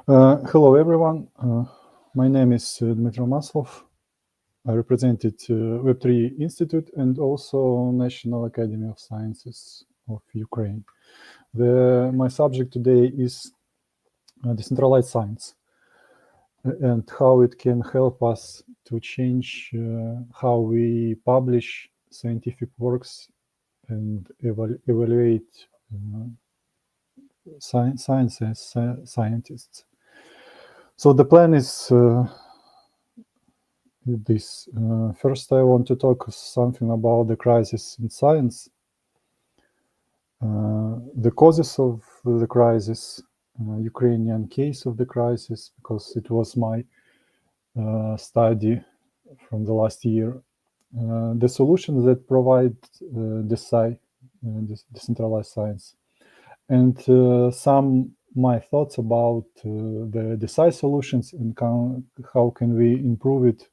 Hello, everyone. My name is Dmytro Maslov. I represented Web3 Institute and also National Academy of Sciences of Ukraine. My subject today is decentralized science and how it can help us to change how we publish scientific works and evaluate scientists. So the plan is this. First, I want to talk something about the crisis in science, the causes of the crisis, Ukrainian case of the crisis, because it was my study from the last year, the solutions that provide DeSci, decentralized science, and some my thoughts about the DeSci solutions and how can we improve it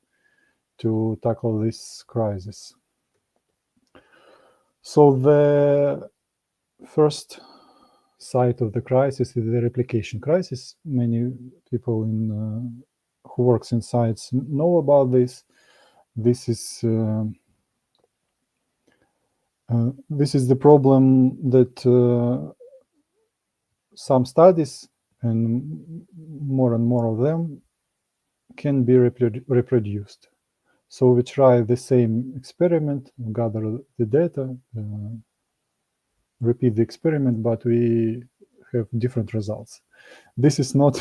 to tackle this crisis. So the first side of the crisis is the replication crisis. Many people who works in science know about this. This is the problem that some studies, and more of them, can be reproduced. So we try the same experiment, gather the data, repeat the experiment, but we have different results. This is not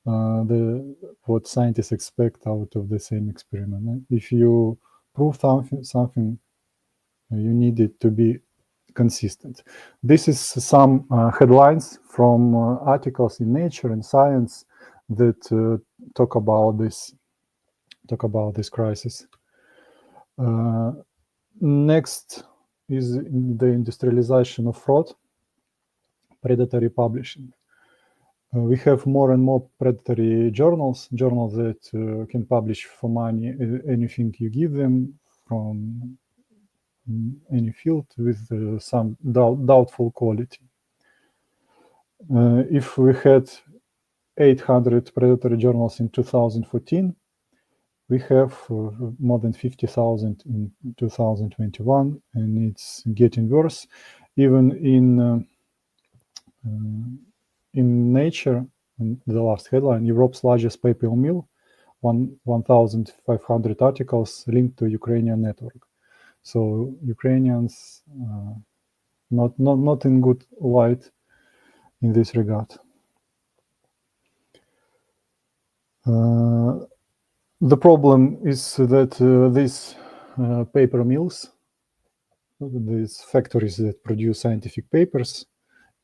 what scientists expect out of the same experiment. If you prove something, you need it to be consistent. This is some headlines from articles in Nature and Science that talk about this crisis. Next is the industrialization of fraud, predatory publishing. We have more and more predatory journals that can publish for money anything you give them from any field with some doubtful quality. If we had 800 predatory journals in 2014, we have more than 50,000 in 2021, and it's getting worse. Even in Nature, in the last headline, Europe's largest paper mill, 1,500 articles linked to Ukrainian network. So Ukrainians not in good light in this regard. The problem is that these paper mills, these factories that produce scientific papers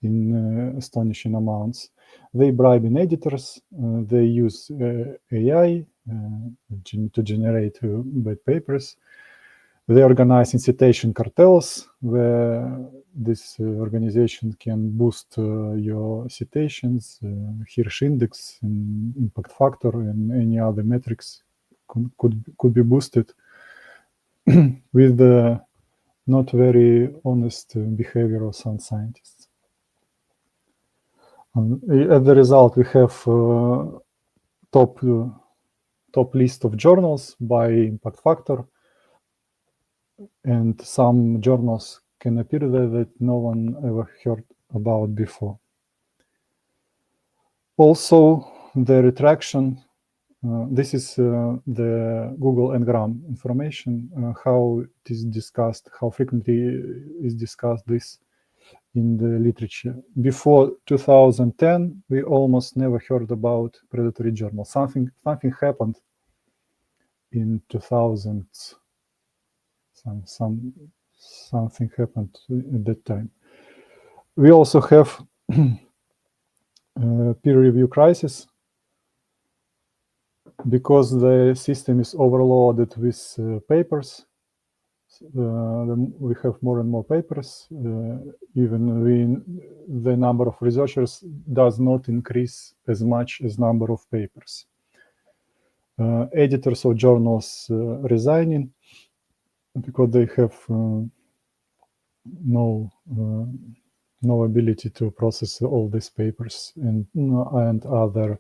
in astonishing amounts, they bribe in editors, they use AI to generate bad papers. They organize incitation cartels, where this organization can boost your citations, Hirsch index, and impact factor, and any other metrics could be boosted with the not very honest behavior of some scientists. As a result, we have top list of journals by impact factor, and some journals can appear there that no one ever heard about before. Also, the retraction, this is the Google Ngram information, how it is discussed, how frequently is discussed this in the literature. Before 2010, we almost never heard about predatory journals. Something happened in 2000s. Something happened at that time. We also have peer review crisis because the system is overloaded with papers. We have more and more papers. Even the number of researchers does not increase as much as number of papers. Editors of journals resigning because they have no no ability to process all these papers and other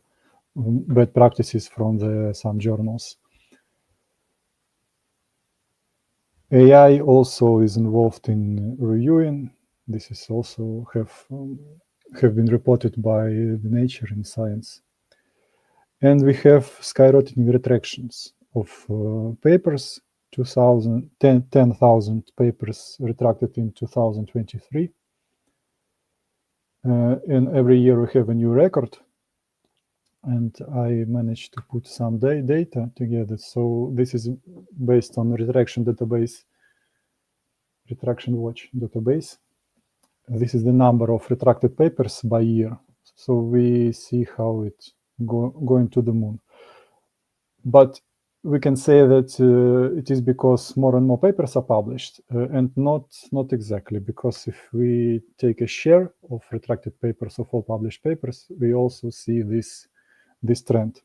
bad practices from some journals. AI also is involved in reviewing. This is also have been reported by the Nature in Science. And we have skyrocketing retractions of papers, 10,000 papers retracted in 2023. And every year we have a new record. And I managed to put some data together. So this is based on retraction database, retraction watch database. This is the number of retracted papers by year. So we see how it's going to the moon. But we can say that it is because more and more papers are published, and not exactly, because if we take a share of retracted papers of all published papers, we also see this trend.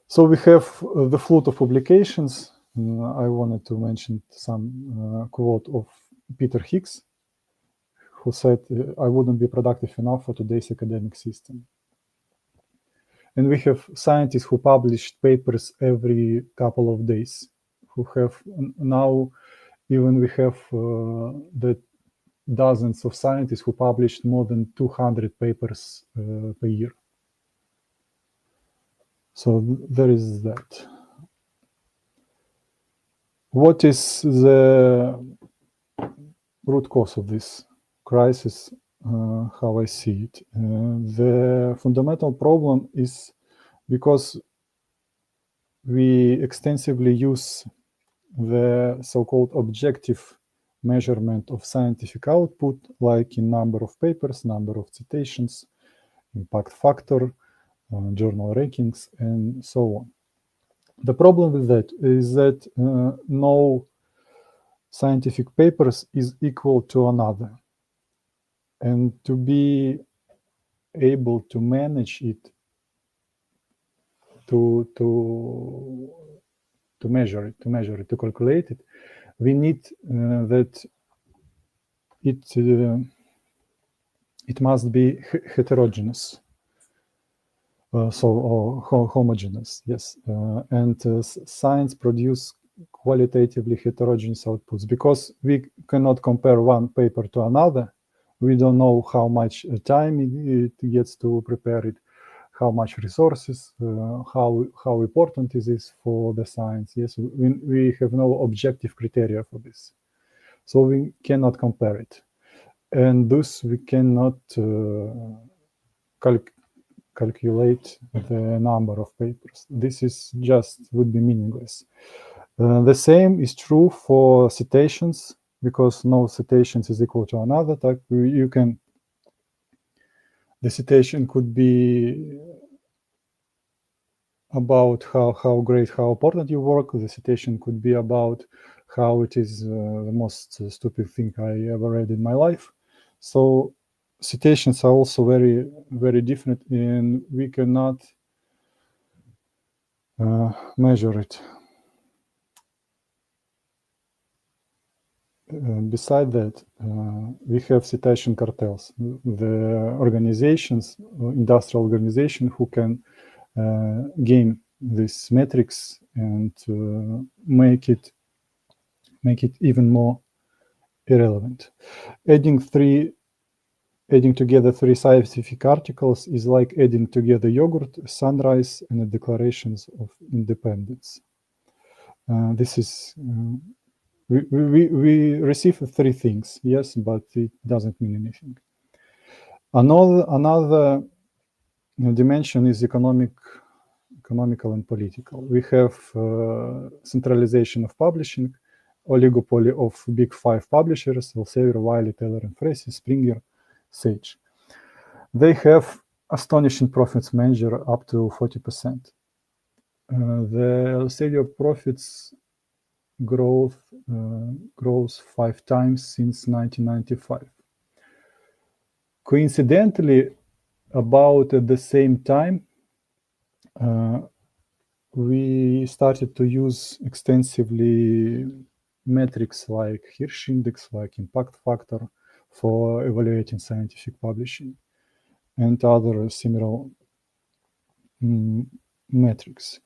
So we have the flood of publications. I wanted to mention some quote of Peter Higgs, who said, "I wouldn't be productive enough for today's academic system." And we have scientists who published papers every couple of days, who have now, even we have the dozens of scientists who published more than 200 papers per year. So there is that. What is the root cause of this crisis? How I see it. The fundamental problem is because we extensively use the so-called objective measurement of scientific output, like in number of papers, number of citations, impact factor, journal rankings, and so on. The problem with that is that no scientific papers is equal to another. And to be able to manage it, to measure it, to calculate it, we need that it must be heterogeneous, or homogeneous, yes. And science produce qualitatively heterogeneous outputs, because we cannot compare one paper to another. We don't know how much time it gets to prepare it, how much resources, how important is this for the science. Yes, we have no objective criteria for this, so we cannot compare it, and thus we cannot calculate the number of papers. This is would be meaningless. The same is true for citations, because no citations is equal to another. The citation could be about how great, how important you work. The citation could be about how it is the most stupid thing I ever read in my life. So citations are also very, very different, and we cannot measure it. Beside that, we have citation cartels, the organizations, industrial organizations, who can game these metrics and make it even more irrelevant. Adding together three scientific articles is like adding together yogurt, sunrise, and the declarations of independence. This is we receive three things, yes, but it doesn't mean anything. Another dimension is economical and political. We have centralization of publishing, oligopoly of big five publishers: Elsevier, Wiley, Taylor and Tracy, Springer, Sage. They have astonishing profits measure up to 40%. The Elsevier profits grows 5 times since 1995. Coincidentally, about at the same time, we started to use extensively metrics like Hirsch index, like impact factor for evaluating scientific publishing, and other similar metrics.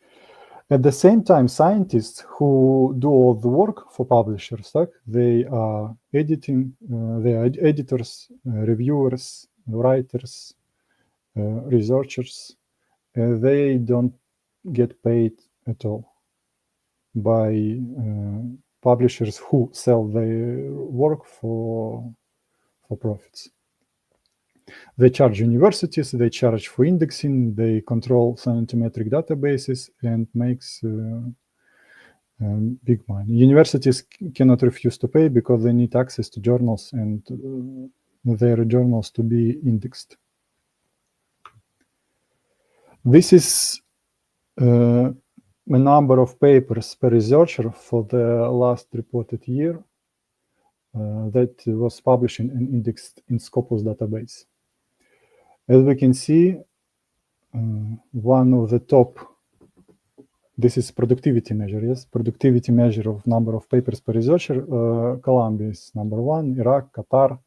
At the same time, scientists who do all the work for publishers, like they are editing, they are editors, reviewers, writers, researchers. They don't get paid at all by publishers who sell their work for profits. They charge universities, they charge for indexing, they control scientific databases, and makes big money. Universities cannot refuse to pay because they need access to journals and their journals to be indexed. This is a number of papers per researcher for the last reported year that was published and indexed in Scopus database. As we can see, one of the top, this is productivity measure, yes, productivity measure of number of papers per researcher. Colombia is number 1, Iraq, Qatar,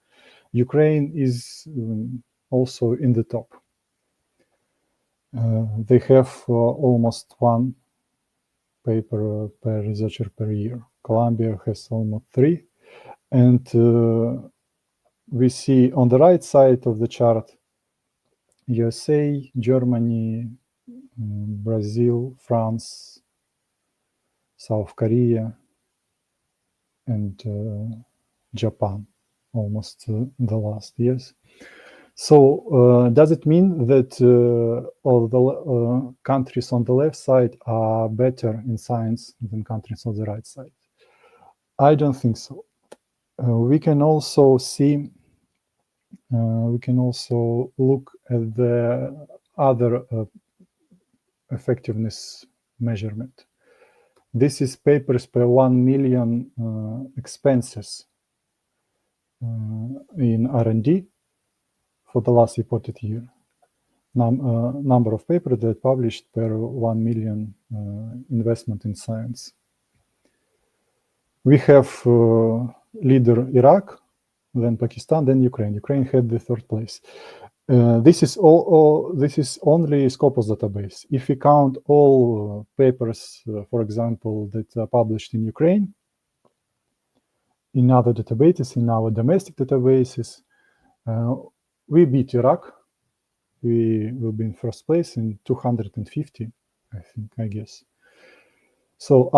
Ukraine is also in the top. They have almost 1 paper per researcher per year. Colombia has almost 3. And we see on the right side of the chart, USA, Germany, Brazil, France, South Korea, and Japan, almost the last years. So does it mean that all the countries on the left side are better in science than countries on the right side? I don't think so. We can also see, we can also look at the other effectiveness measurement. This is papers per 1 million expenses in R&D for the last reported year. Number of papers that published per 1 million investment in science. We have leader Iraq, then Pakistan, then Ukraine. Ukraine had the 3rd place. This is this is only Scopus database. If we count all papers, for example, that are published in Ukraine, in other databases, in our domestic databases, we beat Iraq. We will be in 1st place in 250, I guess. So,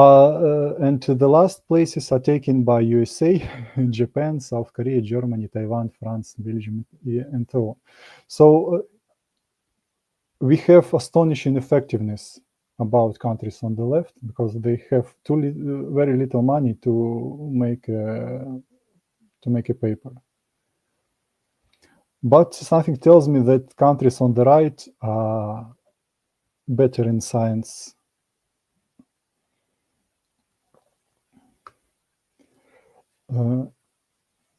and the last places are taken by USA, Japan, South Korea, Germany, Taiwan, France, Belgium, and so on. So we have astonishing effectiveness about countries on the left because they have very little money to make a paper. But something tells me that countries on the right are better in science.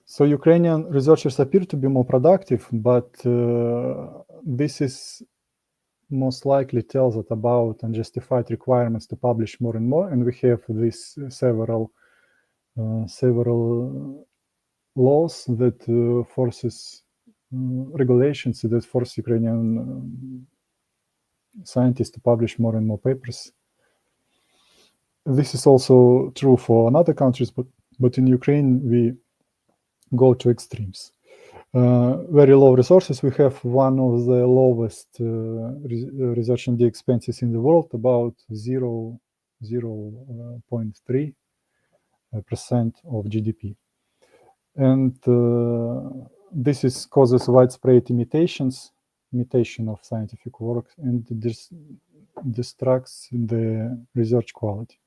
So Ukrainian researchers appear to be more productive, but this is most likely tells us about unjustified requirements to publish more and more, and we have these several laws that forces regulations that force Ukrainian scientists to publish more and more papers. This is also true for other countries, but in Ukraine we go to extremes. Very low resources. We have one of the lowest research and expenses in the world, about 0.3% of GDP. And this causes widespread imitation of scientific work, and this distracts the research quality.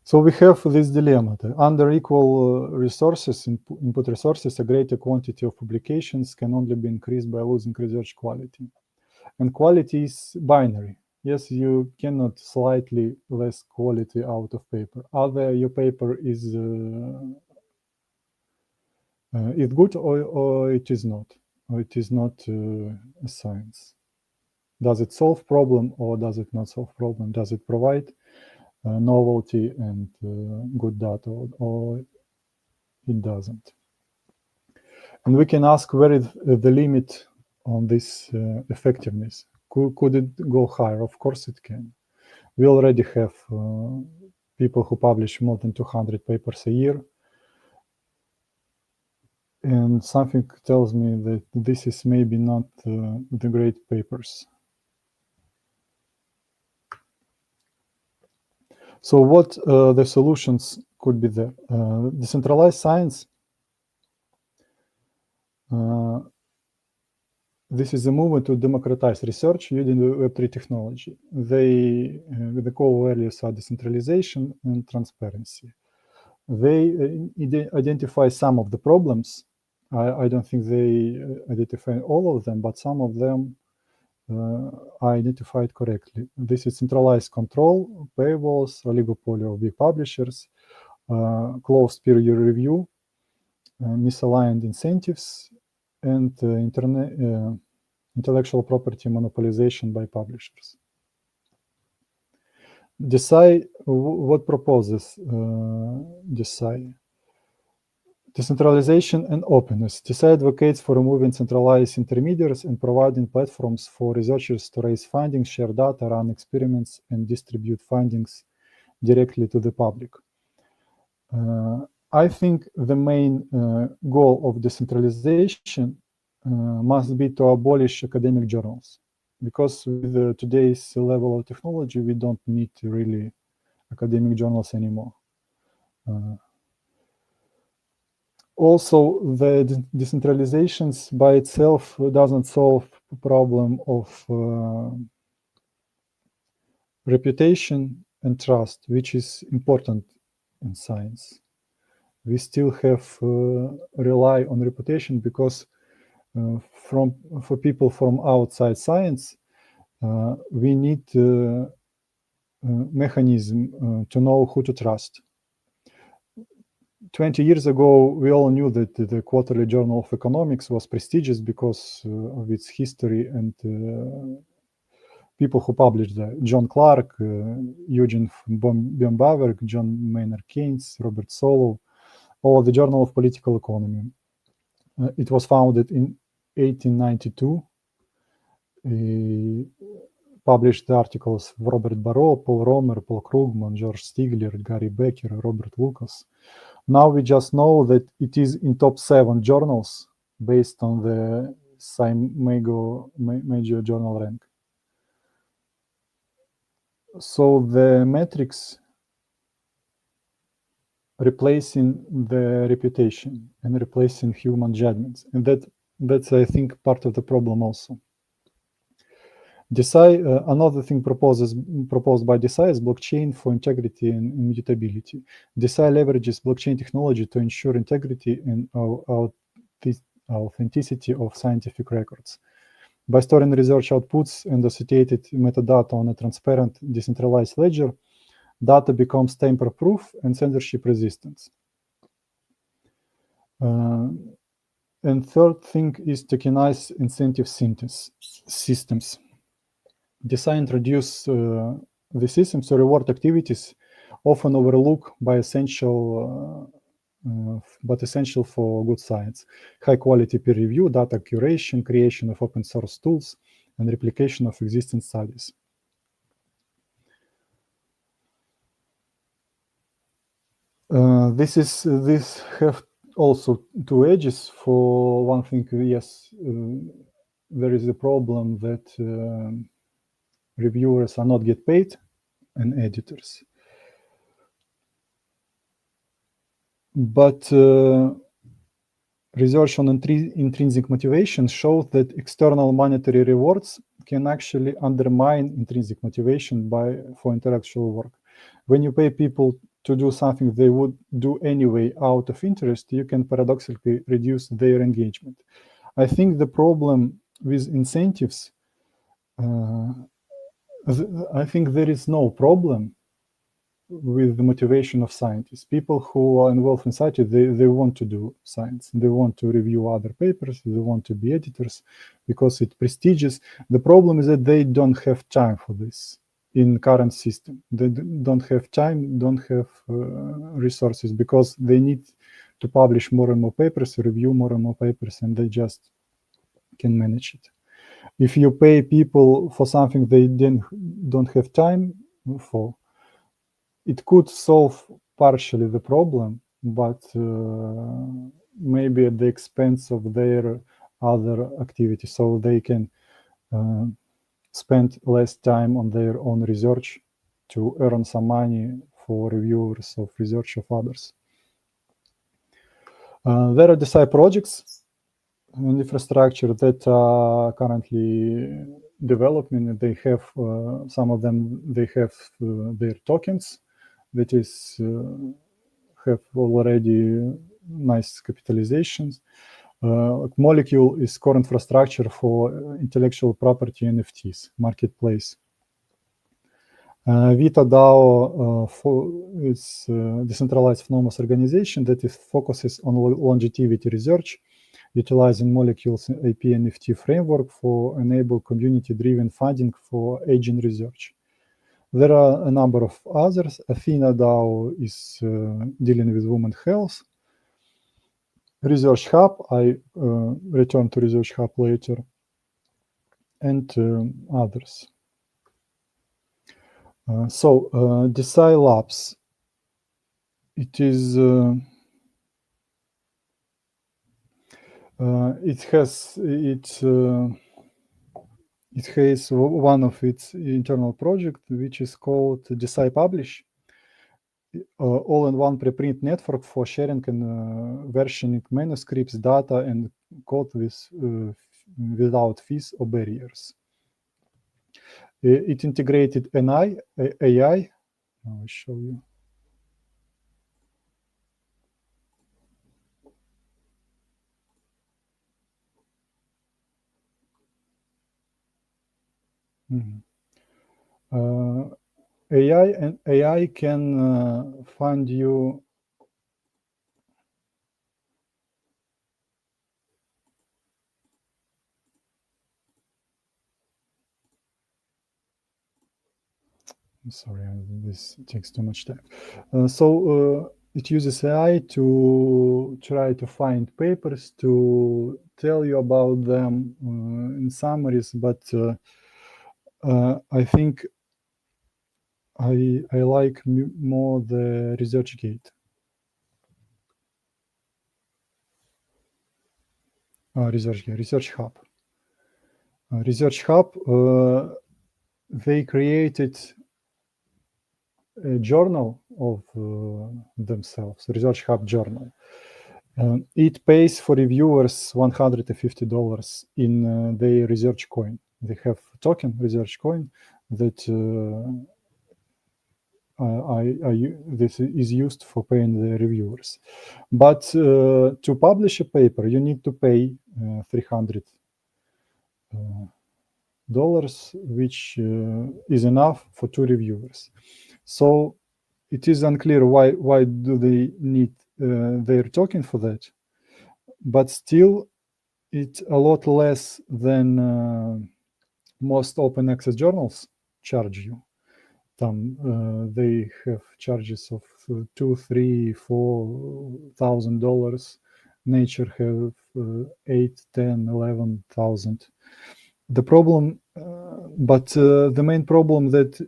So we have this dilemma. Under equal resources, input resources, a greater quantity of publications can only be increased by losing research quality. And quality is binary. Yes, you cannot slightly less quality out of paper. Either your paper is good or it is not. Or it is not a science. Does it solve problem or does it not solve problem? Does it provide novelty and good data, or it doesn't. And we can ask where is the limit on this effectiveness. Could it go higher? Of course it can. We already have people who publish more than 200 papers a year. And something tells me that this is maybe not the great papers. So what the solutions could be there? Decentralized science. This is a movement to democratize research using the Web3 technology. The core values are decentralization and transparency. They identify some of the problems. I don't think they identify all of them, but some of them are identified correctly. This is centralized control, paywalls, oligopoly of big publishers, closed peer review, misaligned incentives, and intellectual property monopolization by publishers. DeSci, what proposes DeSci? Decentralization and openness. DeSci advocates for removing centralized intermediaries and providing platforms for researchers to raise funding, share data, run experiments, and distribute findings directly to the public. I think the main goal of decentralization must be to abolish academic journals, because with today's level of technology, we don't need really academic journals anymore. Also, the decentralizations by itself doesn't solve the problem of reputation and trust, which is important in science. We still have rely on reputation because for people from outside science, we need mechanism to know who to trust. 20 years ago, we all knew that the Quarterly Journal of Economics was prestigious because of its history and people who published there. John Clark, Eugene Bembaverk, John Maynard Keynes, Robert Solow, or the Journal of Political Economy. It was founded in 1892. Published the articles of Robert Barreau, Paul Romer, Paul Krugman, George Stigler, Gary Becker, Robert Lucas. Now we just know that it is in top 7 journals based on the major journal rank. So the metrics replacing the reputation and replacing human judgments, and that's I think part of the problem also. DeSci, another thing proposed by DeSci is blockchain for integrity and immutability. DeSci leverages blockchain technology to ensure integrity and authenticity of scientific records. By storing research outputs and associated metadata on a transparent, decentralized ledger, data becomes tamper-proof and censorship resistant. And third thing is tokenize incentive systems. DeSci introduce the systems to reward activities often overlooked by essential for good science: high quality peer review, data curation, creation of open source tools, and replication of existing studies. This have also 2 edges. For one thing, yes, there is a problem that reviewers are not get paid, and editors. But research on intrinsic motivation shows that external monetary rewards can actually undermine intrinsic motivation for intellectual work. When you pay people to do something they would do anyway out of interest, you can paradoxically reduce their engagement. I think the problem with incentives, I think there is no problem with the motivation of scientists. People who are involved in science, they want to do science. They want to review other papers. They want to be editors because it's prestigious. The problem is that they don't have time for this. in current system. They don't have time, don't have resources, because they need to publish more and more papers, review more and more papers, and they just can manage it. If you pay people for something they don't have time for, it could solve partially the problem, but maybe at the expense of their other activities. So they can spend less time on their own research to earn some money for reviewers of research of others. There are DeSci projects and infrastructure that are currently developing. They have some of them. They have their tokens that is have already nice capitalizations. Molecule is core infrastructure for intellectual property NFTs marketplace. Vita DAO is a decentralized autonomous organization that focuses on longevity research, utilizing Molecule's IP NFT framework for enable community-driven funding for aging research. There are a number of others. Athena DAO is dealing with women's health. Research Hub, I return to Research Hub later, and others. So DeSci Labs, it is it has one of its internal project, which is called DeSci Publish, all-in-one preprint network for sharing and versioning manuscripts, data, and code without fees or barriers. It integrated AI. I'll show you. AI can find you sorry, this takes too much time. It uses AI to try to find papers, to tell you about them in summaries, but I think I like more the ResearchGate. Research Hub. Research Hub, they created a journal of themselves, Research Hub journal. It pays for reviewers $150 in their research coin. They have token research coin that this is used for paying the reviewers. But to publish a paper, you need to pay $300, which is enough for 2 reviewers. So it is unclear why do they need their token for that, but still it's a lot less than most open access journals charge you. They have charges of $2,000, $3,000, $4,000. Nature have 8, 10, 11,000. The problem, but the main problem that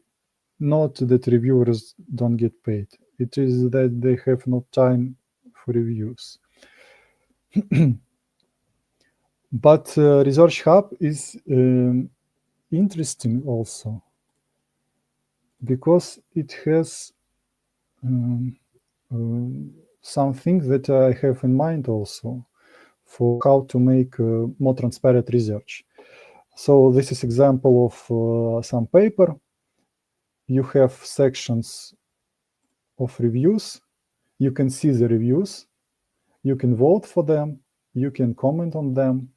not that reviewers don't get paid. It is that they have no time for reviews. But Research Hub is interesting also because it has something that I have in mind also for how to make more transparent research. So this is example of some paper. You have sections of reviews. You can see the reviews. You can vote for them. You can comment on them.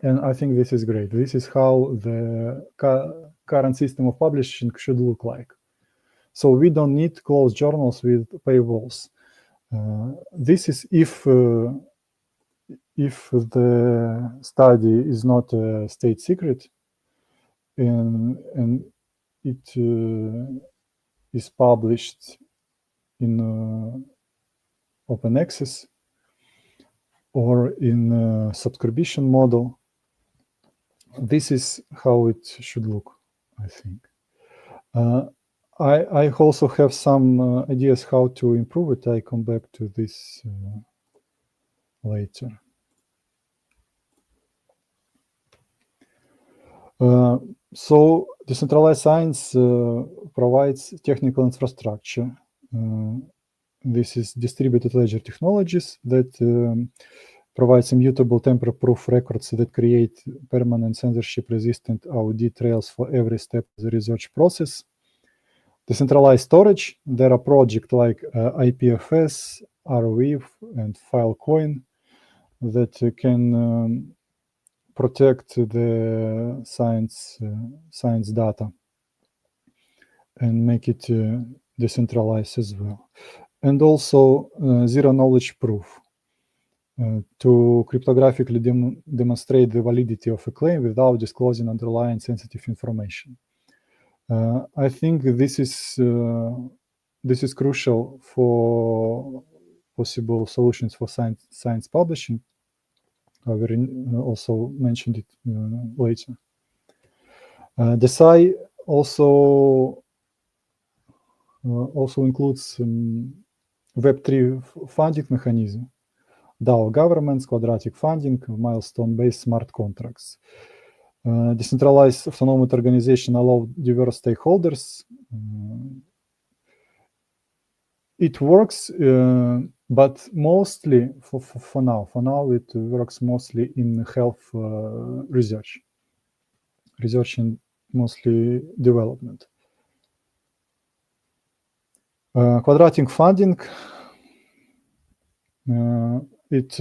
And I think this is great. This is how the current system of publishing should look like. So we don't need closed journals with paywalls. This is if the study is not a state secret, and it is published in open access or in a subscription model. This is how it should look, I think. I also have some ideas how to improve it. I come back to this later. So decentralized science provides technical infrastructure. This is distributed ledger technologies that provides immutable tamper-proof records that create permanent censorship-resistant audit trails for every step of the research process. Decentralized storage, there are projects like IPFS, Arweave, and Filecoin that can protect the science data and make it decentralized as well. And also zero knowledge proof to cryptographically demonstrate the validity of a claim without disclosing underlying sensitive information. I think this is crucial for possible solutions for science publishing. I will also mention it later. DeSci also includes Web3 funding mechanism, DAO governments, quadratic funding, milestone-based smart contracts. Decentralized autonomous organization allow diverse stakeholders. It works, but mostly for now it works mostly in health research and mostly development. Quadratic funding, it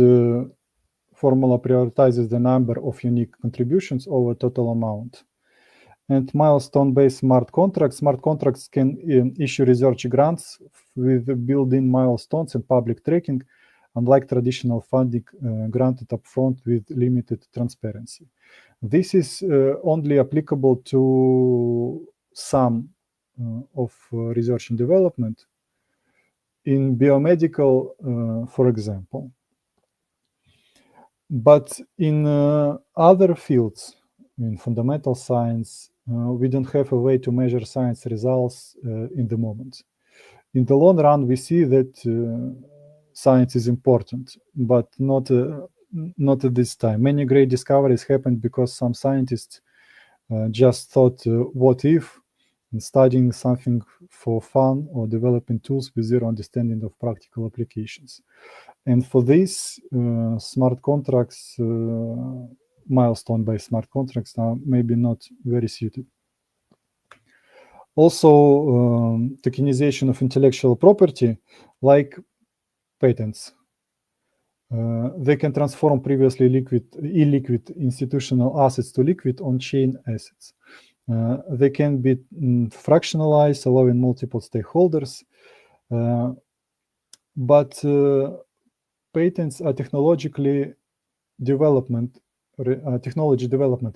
formula prioritizes the number of unique contributions over total amount. And milestone-based smart contracts can issue research grants with built-in milestones and public tracking, unlike traditional funding granted upfront with limited transparency. This is only applicable to some of research and development. In biomedical, for example. But in other fields, in fundamental science, we don't have a way to measure science results in the moment. In the long run, we see that science is important, but not at this time. Many great discoveries happened because some scientists just thought, what if, and studying something for fun or developing tools with zero understanding of practical applications. And for this, smart contracts, milestone-based smart contracts are maybe not very suited. Also, tokenization of intellectual property, like patents. They can transform previously illiquid institutional assets to liquid on-chain assets. They can be fractionalized, allowing multiple stakeholders. But patents are technology development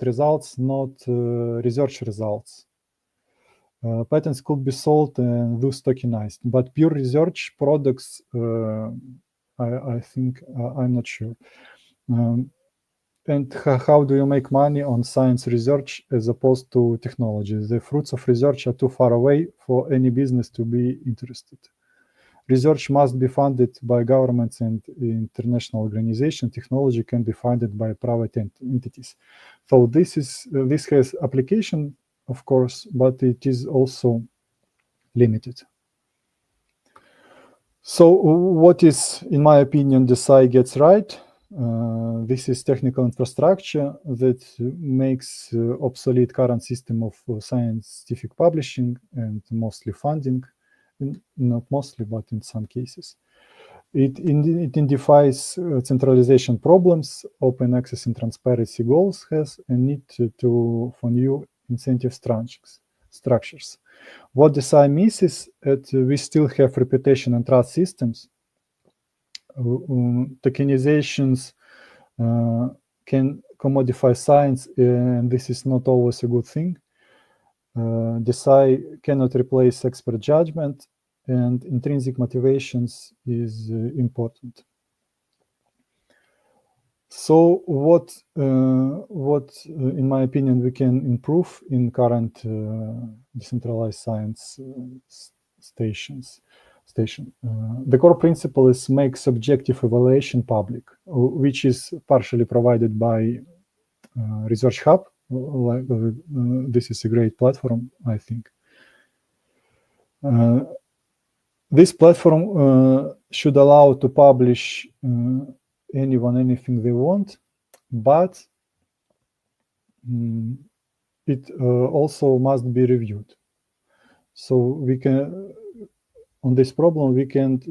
results, not research results. Patents could be sold and thus tokenized, but pure research products, I think, I'm not sure. And how do you make money on science research as opposed to technology? The fruits of research are too far away for any business to be interested. Research must be funded by governments and international organizations. Technology can be funded by private entities. So this has application, of course, but it is also limited. So what is, in my opinion, DeSci gets right? This is technical infrastructure that makes obsolete current system of scientific publishing and mostly funding. Not mostly, but in some cases. It identifies centralization problems, open access and transparency goals has, and need for new incentive structures. What DeSci misses is that we still have reputation and trust systems. Tokenizations can commodify science, and this is not always a good thing. DeSci cannot replace expert judgment, and intrinsic motivations is important. So what in my opinion, we can improve in current decentralized science station. The core principle is make subjective evaluation public, which is partially provided by Research Hub. This is a great platform, I think. This platform should allow to publish anyone anything they want, but it also must be reviewed. So we can, on this problem, we can't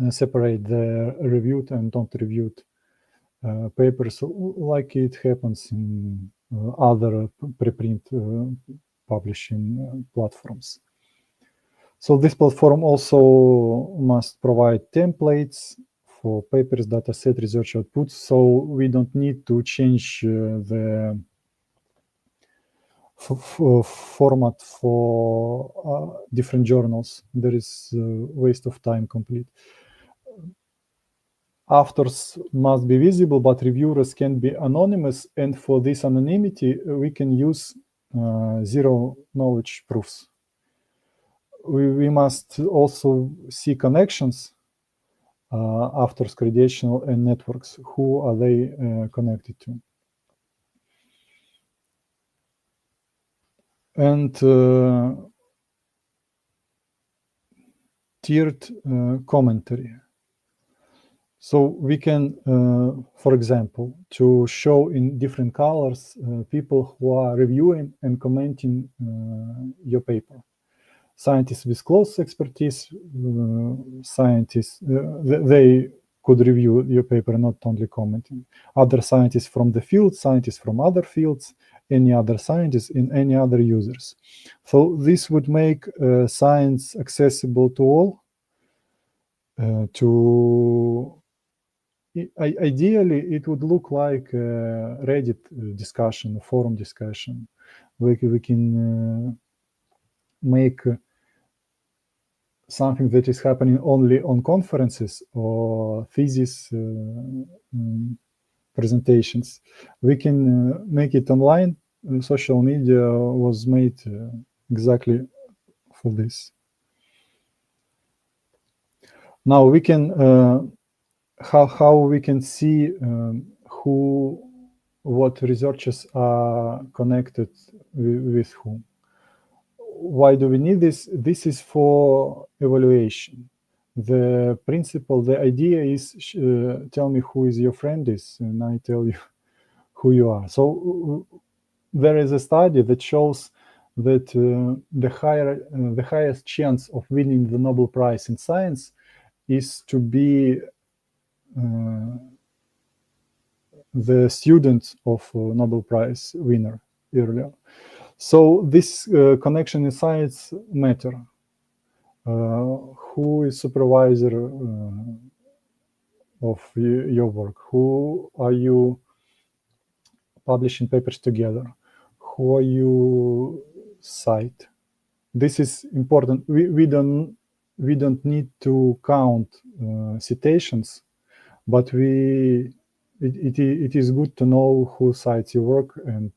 separate the reviewed and not reviewed papers like it happens in other preprint publishing platforms. So this platform also must provide templates for papers, dataset, research outputs, so we don't need to change the format for different journals. There is a waste of time complete. Authors must be visible, but reviewers can be anonymous, and for this anonymity, we can use zero knowledge proofs. We must also see connections, authors, credential, and networks. Who are they connected to? And tiered commentary. So we can, for example, to show in different colors people who are reviewing and commenting your paper. Scientists with close expertise, scientists, they could review your paper, not only commenting. Other scientists from the field, scientists from other fields, any other scientists, and any other users. So this would make science accessible to all. Ideally, it would look like a Reddit discussion, a forum discussion. We can make something that is happening only on conferences or thesis presentations. We can make it online. Social media was made exactly for this. Now we can how we can see what researchers are connected with whom. Why do we need this? This is for evaluation. The principle, the idea is tell me who is your friend is, and I tell you who you are. So there is a study that shows that the highest chance of winning the Nobel Prize in science is to be the student of Nobel Prize winner earlier. So this connection in science matter. Who is supervisor of your work? Who are you publishing papers together? Who are you cite? This is important. We don't need to count citations, but it is good to know who cites your work and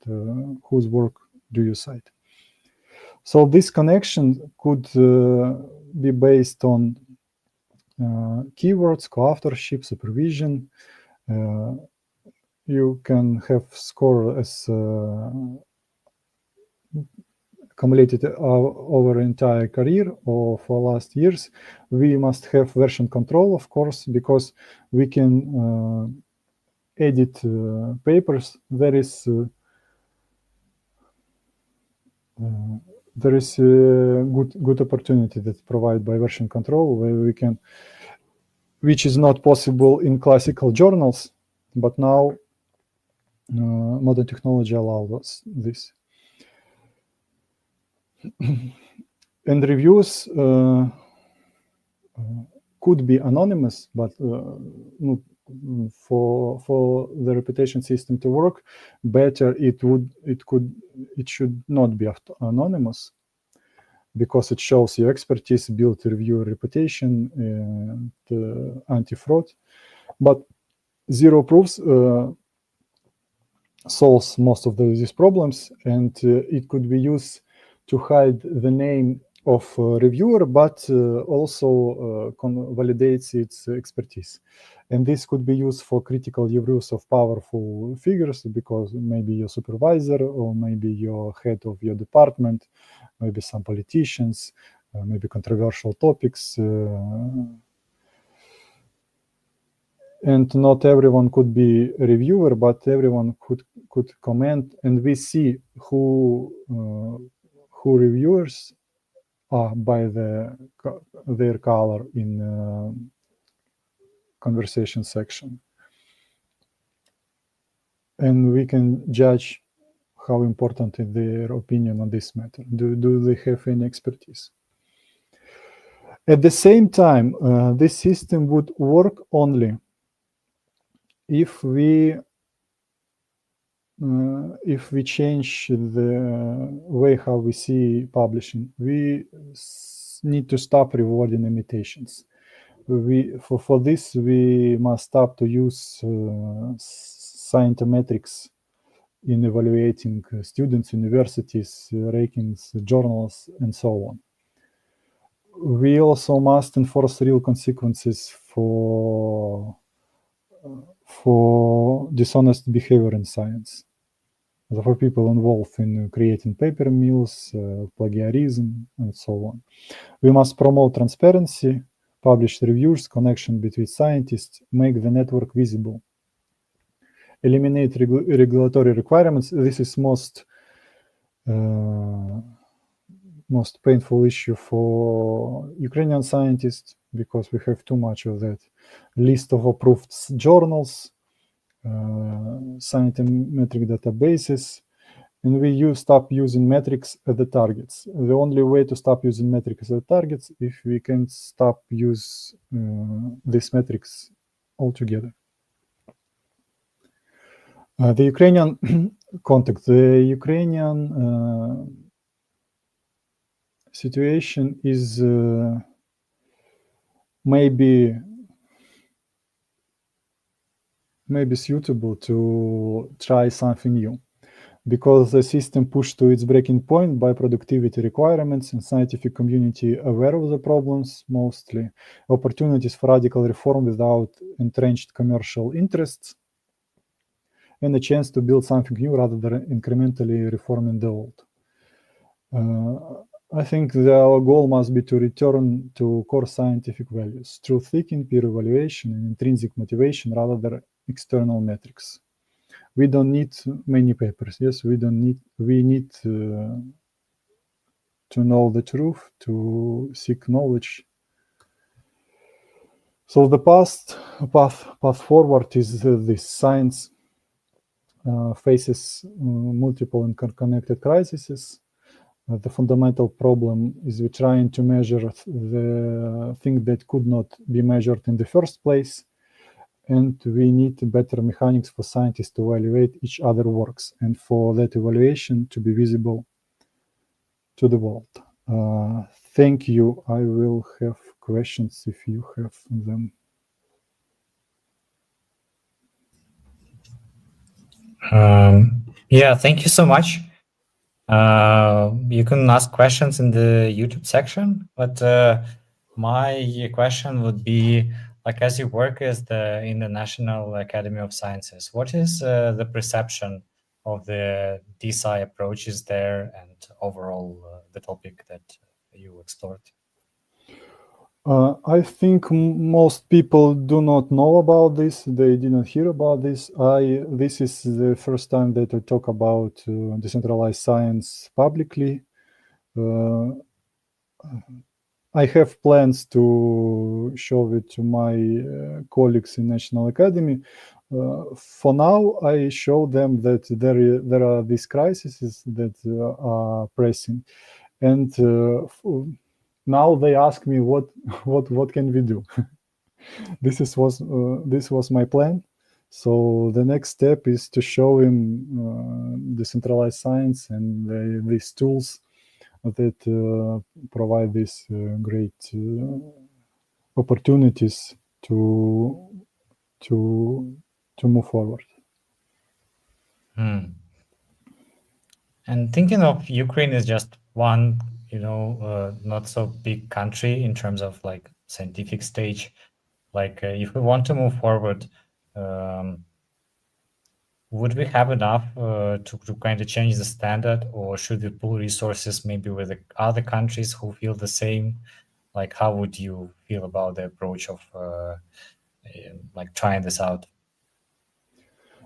whose work do you cite. So this connection could be based on keywords, co-authorship, supervision. You can have score as accumulated over entire career or for last years. We must have version control, of course, because we can edit papers. There is a good opportunity that's provided by version control, where we can, which is not possible in classical journals, but now modern technology allows us this. And reviews could be anonymous, but for the reputation system to work better, it should not be anonymous, because it shows your expertise, build reviewer reputation, and anti-fraud. But zero proofs solves most of these problems, and it could be used to hide the name of reviewer, but also validates its expertise. And this could be used for critical use of powerful figures, because maybe your supervisor, or maybe your head of your department, maybe some politicians, maybe controversial topics. And not everyone could be a reviewer, but everyone could comment, and we see who reviewers are by their color in conversation section, and we can judge how important is their opinion on this matter. Do they have any expertise? At the same time, this system would work only if we change the way how we see publishing. We need to stop rewarding imitations. For this, we must stop to use scientometrics in evaluating students, universities, rankings, journals, and so on. We also must enforce real consequences for dishonest behavior in science. For people involved in creating paper mills, plagiarism, and so on. We must promote transparency, publish reviews, connection between scientists, make the network visible. Eliminate regulatory requirements. This is most painful issue for Ukrainian scientists, because we have too much of that. List of approved journals, scientific databases, and we stop using metrics as the targets. The only way to stop using metrics as the targets if we can stop use these metrics altogether. The Ukrainian context, the Ukrainian situation is maybe suitable to try something new, because the system pushed to its breaking point by productivity requirements and scientific community aware of the problems, mostly opportunities for radical reform without entrenched commercial interests, and a chance to build something new rather than incrementally reforming the old. I think our goal must be to return to core scientific values, truth-seeking, peer evaluation, and intrinsic motivation rather than external metrics. We don't need many papers. Yes, we need to know the truth, to seek knowledge. So the path forward is this. Science faces multiple interconnected crises. The fundamental problem is we're trying to measure the thing that could not be measured in the first place. And we need better mechanics for scientists to evaluate each other's works, and for that evaluation to be visible to the world. Thank you. I will have questions if you have them. Yeah, thank you so much. You can ask questions in the YouTube section, but my question would be, like, as you work as in the National Academy of Sciences, what is the perception of the DeSci approaches there, and overall the topic that you explored? I think most people do not know about this. They didn't hear about this. This is the first time that I talk about decentralized science publicly. I have plans to show it to my colleagues in National Academy. For now, I show them that there are these crises that are pressing, and now they ask me what can we do. this was my plan. So the next step is to show him decentralized science and these tools that provide these great opportunities to move forward. And thinking of Ukraine as just one, not so big country in terms of like scientific stage, like if we want to move forward, would we have enough to kind of change the standard, or should we pool resources maybe with the other countries who feel the same? Like, how would you feel about the approach of like trying this out?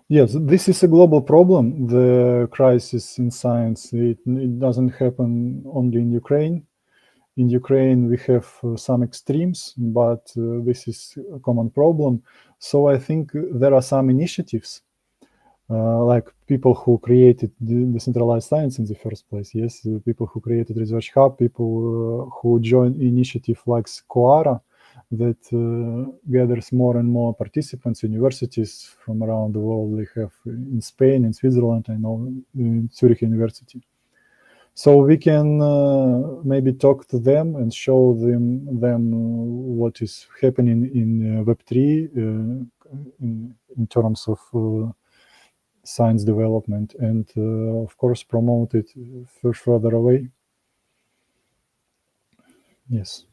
Yes, this is a global problem. The crisis in science, it doesn't happen only in Ukraine. In Ukraine, we have some extremes, but this is a common problem. So I think there are some initiatives, like people who created the decentralized science in the first place. Yes, the people who created Research Hub, people who joined initiative like Squara, that gathers more and more participants, universities from around the world. We have in Spain, in Switzerland, I know in Zurich University. So we can maybe talk to them and show them what is happening in Web3 in terms of science development, and of course promote it further away. Yes.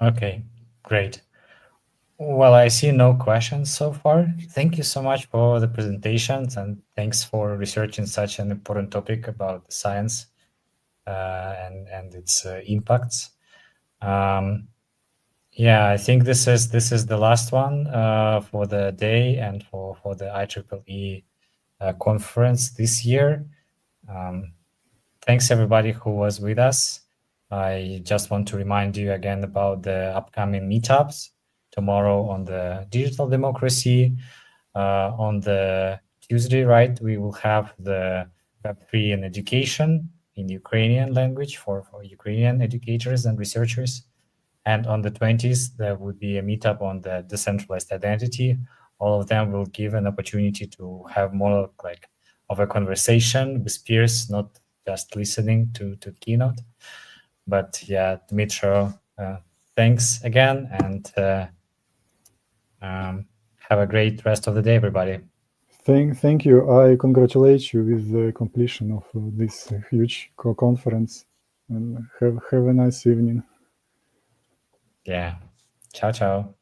Okay, great. Well, I see no questions so far. Thank you so much for the presentations, and thanks for researching such an important topic about science and its impacts. Yeah, I think this is the last one for the day and for the IEEE conference this year. Thanks everybody who was with us. I just want to remind you again about the upcoming meetups tomorrow on the digital democracy. On the Tuesday, right, we will have the Web3 and education in Ukrainian language for Ukrainian educators and researchers. And on the 20th, there would be a meetup on the decentralized identity. All of them will give an opportunity to have more like of a conversation with peers, not just listening to keynote. But yeah, Dmytro, thanks again, and have a great rest of the day, everybody. Thank you. I congratulate you with the completion of this huge conference, and have a nice evening. Yeah. Ciao, ciao.